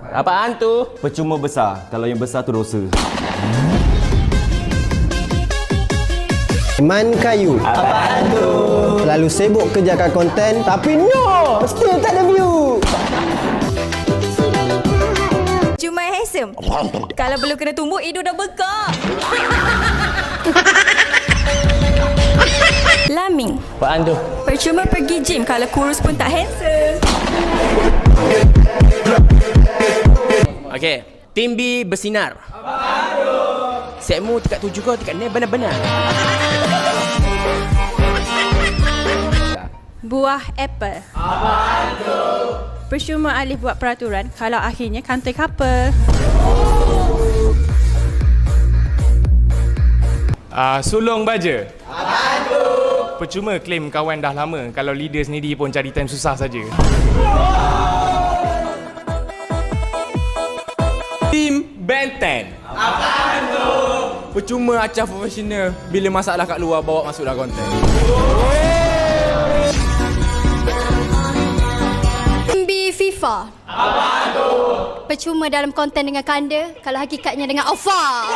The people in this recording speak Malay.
Apaan tu? Percuma besar, kalau yang besar tu dosa. Man kayu. Apaan tu? Terlalu sibuk kerjakan konten, tapi no, still tak ada view. Cuma handsome. Kalau belum kena tumbuk, hidung dah bekak. Laming. Apaan tu? Percuma pergi gym kalau kurus pun tak handsome. Okey, tim B bersinar. Setmu tingkat 7 kau tingkat 6 benar-benar. Buah apple. Apaan tu? Percuma Alif buat peraturan kalau akhirnya kantoi couple. Sulung baja. Apaan tu? Percuma claim kawan dah lama kalau leader sendiri pun cari time susah saja. Tim Benten. Apaan tu? Percuma acah profesional bila masalah kat luar bawa masuk dalam konten. Tim B FIFA. Apaan tu? Percuma dalam konten dengan kanda kalau hakikatnya dengan Alpha.